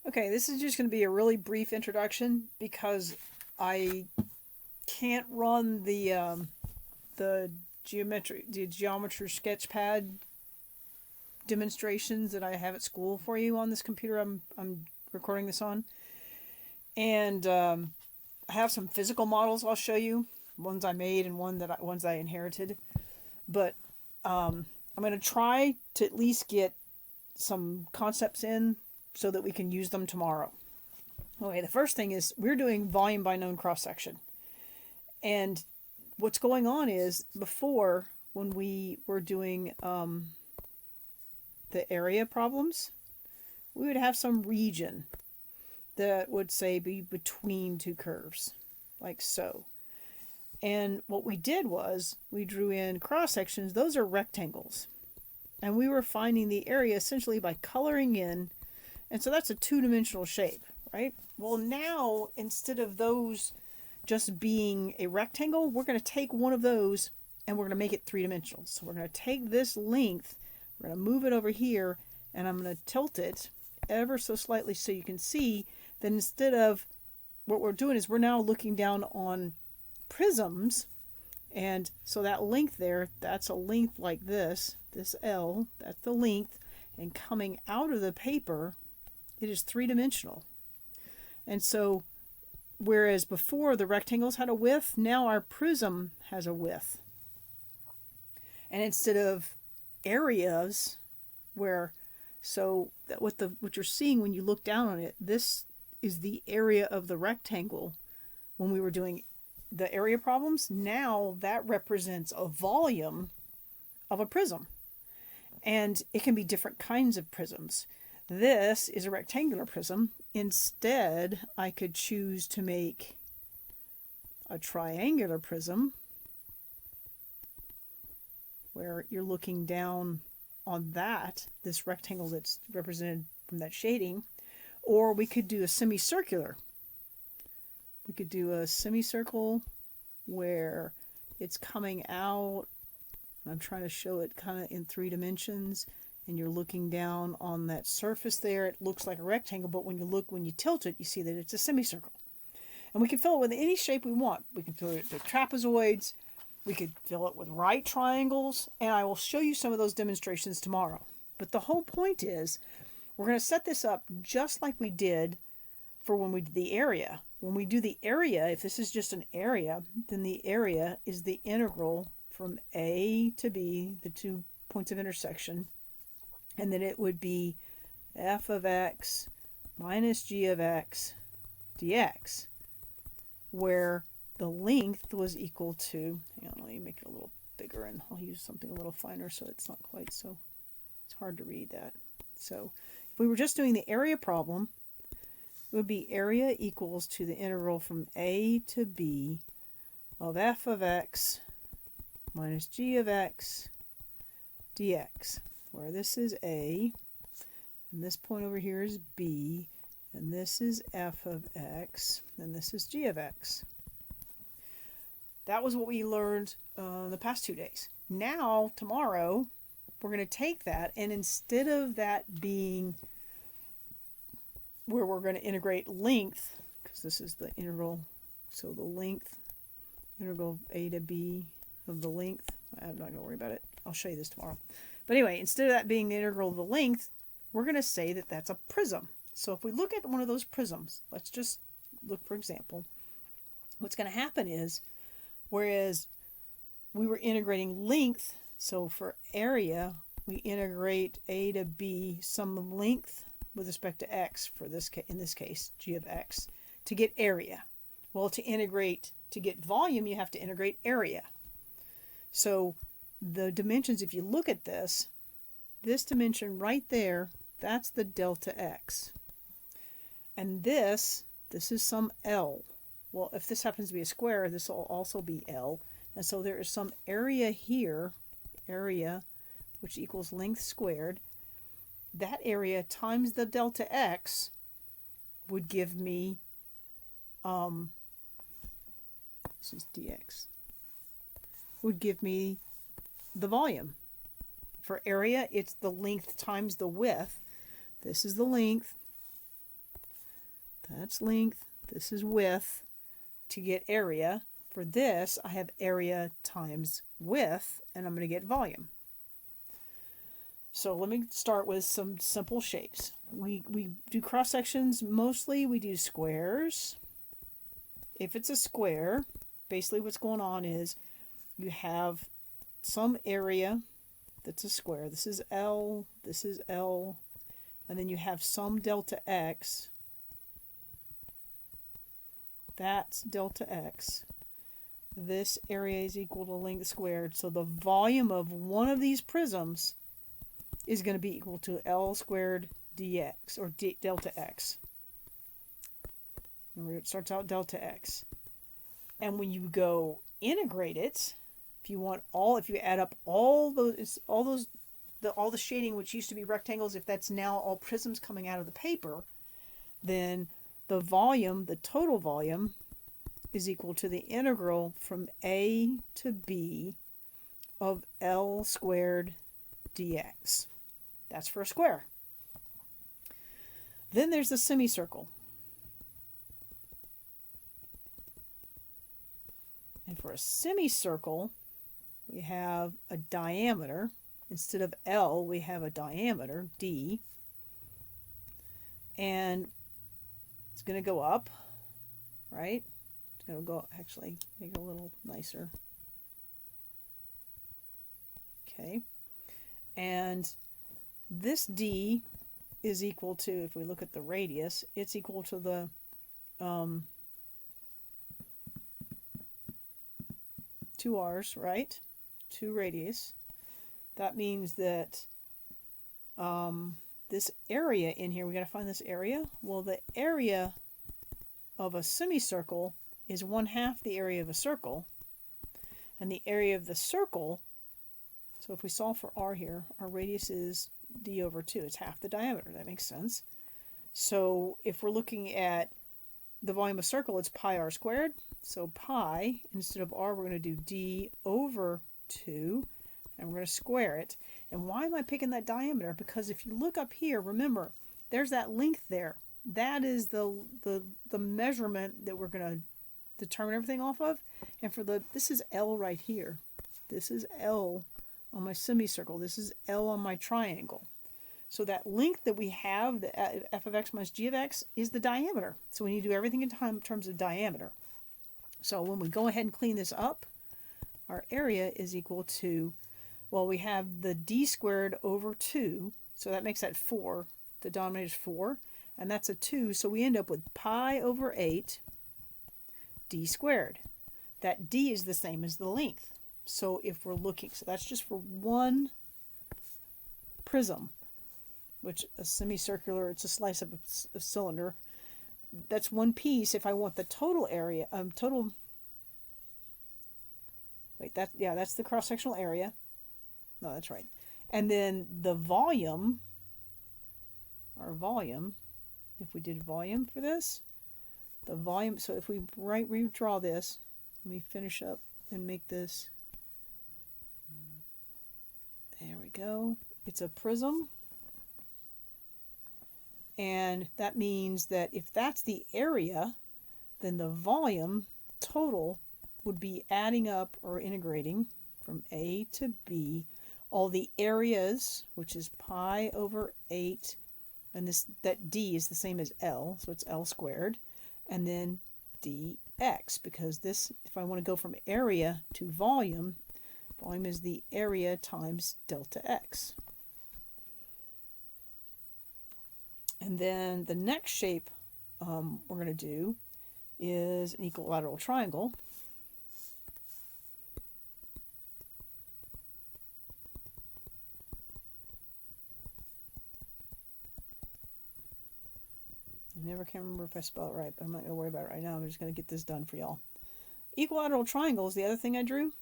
Okay, this is just going to be a really brief introduction because I can't run the geometry sketchpad demonstrations that I have at school for you on this computer I'm recording this on, and I have some physical models I'll show you, ones I made and ones I inherited, but I'm going to try to at least get some concepts in so that we can use them tomorrow. Okay, the first thing is we're doing volume by known cross section. And what's going on is before, when we were doing the area problems, we would have some region that would say be between two curves, like so. And what we did was we drew in cross sections. Those are rectangles. And we were finding the area essentially by coloring in. And so that's a two-dimensional shape, right? Well, now instead of those just being a rectangle, we're going to take one of those and we're going to make it three-dimensional. So we're going to take this length, we're going to move it over here, and I'm going to tilt it ever so slightly so you can see that instead of what we're doing is we're now looking down on prisms. And so that length there, that's a length like this L, that's the length, and coming out of the paper, it is three-dimensional. And so whereas before the rectangles had a width, now our prism has a width. And instead of areas, where so that what you're seeing when you look down on it, this is the area of the rectangle when we were doing the area problems. Now that represents a volume of a prism. And it can be different kinds of prisms. This is a rectangular prism. Instead, I could choose to make a triangular prism where you're looking down on this rectangle that's represented from that shading. Or we could do a semicircular. We could do a semicircle where it's coming out. I'm trying to show it kind of in three dimensions, and you're looking down on that surface there. It looks like a rectangle, but when you tilt it, you see that it's a semicircle. And we can fill it with any shape we want. We can fill it with trapezoids. We could fill it with right triangles, and I will show you some of those demonstrations tomorrow. But the whole point is we're going to set this up just like we did for when we did the area. When we do the area, if this is just an area, then the area is the integral from A to B, the 2 points of intersection, and then it would be f of x minus g of x dx, where the length was equal to, hang on, let me make it a little bigger and I'll use something a little finer so it's not quite so, it's hard to read that. So if we were just doing the area problem, it would be area equals to the integral from A to B of f of x minus g of x dx, where this is A, and this point over here is B, and this is f of x, and this is g of x. That was what we learned the past 2 days. Now, tomorrow, we're going to take that, and instead of that being where we're going to integrate length, because this is the integral, so the length, integral of A to B of the length, I'm not going to worry about it. I'll show you this tomorrow. But anyway, instead of that being the integral of the length, we're going to say that that's a prism. So if we look at one of those prisms, let's just look for example, what's going to happen is, whereas we were integrating length, so for area, we integrate A to B some length with respect to x, for this in this case, g of x, to get area. Well, to get volume, you have to integrate area. So the dimensions, if you look at this dimension right there, that's the delta x. And this is some L. Well, if this happens to be a square, this will also be L. And so there is some area here, area, which equals length squared. That area times the delta x would give me, this is dx, would give me the volume. For area, it's the length times the width. This is the length, That's length. This is width. To get area, for this, I have area times width, and I'm going to get volume. So let me start with some simple shapes. We do cross sections, mostly we do squares. If it's a square, basically what's going on is you have some area that's a square. This is L, and then you have some delta x. That's delta x. This area is equal to length squared. So the volume of one of these prisms is going to be equal to L squared dx, or delta x. Remember, it starts out delta x. And when you go integrate it, if you add up all the shading which used to be rectangles, if that's now all prisms coming out of the paper, then the volume, the total volume, is equal to the integral from A to B of L squared dx. That's for a square. Then there's the semicircle. And for a semicircle, we have a diameter. Instead of L, we have a diameter, D. And it's going to go up, right? It's going to go, actually, make it a little nicer. Okay. And this D is equal to, if we look at the radius, it's equal to the 2 r's, right? 2 radius. That means that this area in here, we got to find this area. Well, the area of a semicircle is 1/2 the area of a circle. And the area of the circle, so if we solve for r here, our radius is d over 2. It's half the diameter. That makes sense. So if we're looking at the volume of a circle, it's pi r squared. So pi, instead of r, we're going to do d over 2. And we're going to square it. And why am I picking that diameter? Because if you look up here, remember, there's that length there. That is the measurement that we're going to determine everything off of. And for this is L right here. This is L on my semicircle. This is L on my triangle. So that length that we have, the f of x minus g of x, is the diameter. So we need to do everything in terms of diameter. So when we go ahead and clean this up, our area is equal to, well, we have the d squared over 2, so that makes that 4. The denominator is 4, and that's a 2, so we end up with pi over 8 d squared. That d is the same as the length. So if we're looking, so that's just for one prism, which a semicircular, it's a slice of a cylinder. That's one piece. If I want the total area, that's the cross-sectional area. No, that's right. And then the volume, our volume, if we did volume for this, the volume, so if we redraw this, let me finish up and make this, there we go. It's a prism. And that means that if that's the area, then the volume total would be adding up or integrating from A to B all the areas, which is pi over 8, and that d is the same as L, so it's L squared, and then dx, because this, if I want to go from area to volume, volume is the area times delta x. And then the next shape we're going to do is an equilateral triangle. I never can remember if I spell it right, but I'm not going to worry about it right now. I'm just going to get this done for y'all. Equilateral triangle is the other thing I drew.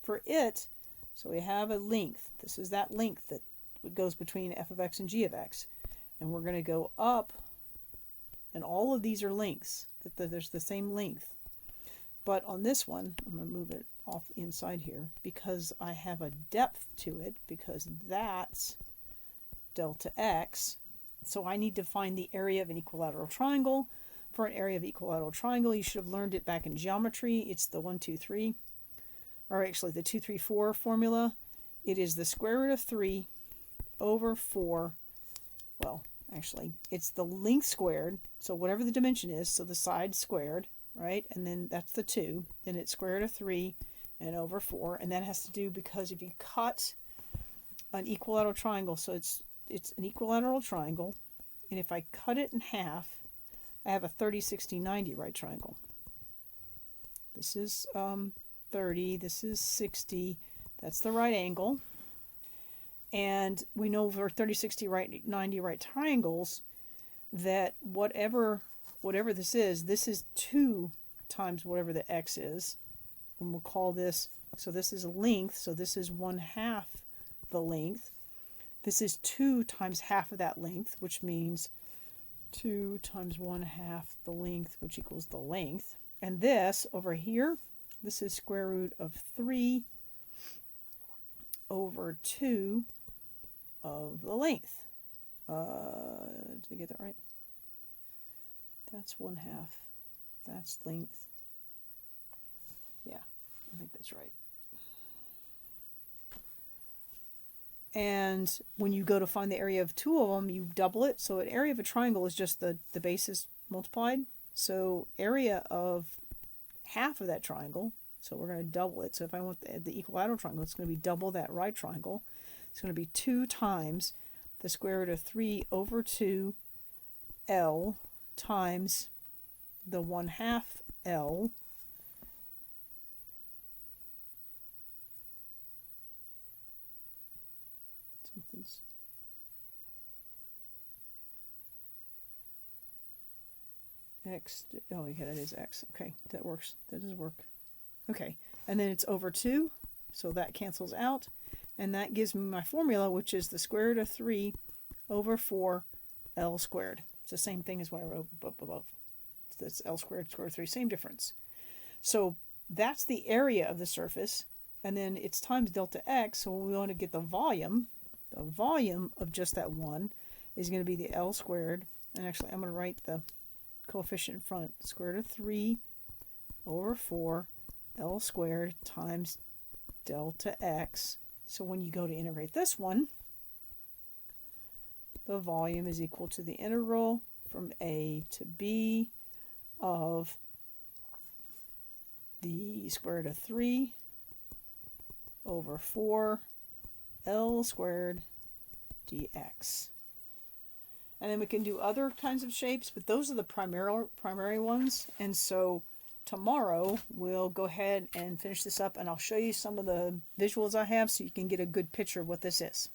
For it, so we have a length. This is that length that goes between f of x and g of x. And we're going to go up, and all of these are lengths. There's the same length. But on this one, I'm going to move it off inside here because I have a depth to it, because that's delta x. So I need to find the area of an equilateral triangle. for an area of equilateral triangle. You should have learned it back in geometry. It's the 1, 2, 3, or actually the 2, 3, 4 formula. It is the square root of 3 over 4. Well, actually, it's the length squared, so whatever the dimension is, so the side squared, right? And then that's the 2. Then it's square root of 3 and over 4. And that has to do because if you cut an equilateral triangle, so it's an equilateral triangle, and if I cut it in half, I have a 30, 60, 90 right triangle. This is 30, this is 60, that's the right angle. And we know for 30, 60, 90 right triangles that whatever this is 2 times whatever the x is. And we'll call this, so this is length, so this is 1/2 the length. This is 2 times half of that length, which means 2 times 1/2 the length, which equals the length. And this over here, this is square root of 3 over 2 of the length. Did I get that right? That's 1/2. That's length. Yeah, I think that's right. And when you go to find the area of 2 of them, you double it. So an area of a triangle is just the bases multiplied. So area of half of that triangle, so we're going to double it. So if I want the equilateral triangle, it's going to be double that right triangle. It's going to be 2 times the square root of 3 over 2 L times the 1/2 L x, oh yeah, that is x. Okay, that works. That does work. Okay, and then it's over 2, so that cancels out. And that gives me my formula, which is the square root of 3 over 4 L squared. It's the same thing as what I wrote above. That's L squared, square root of 3, same difference. So that's the area of the surface, and then it's times delta x, so when we want to get the volume of just that one is going to be the L squared, and actually I'm going to write the coefficient in front, square root of 3 over 4 L squared times delta x. So when you go to integrate this one, the volume is equal to the integral from a to b of the square root of 3 over 4 L squared dx. And then we can do other kinds of shapes, but those are the primary ones. And so tomorrow we'll go ahead and finish this up, and I'll show you some of the visuals I have so you can get a good picture of what this is.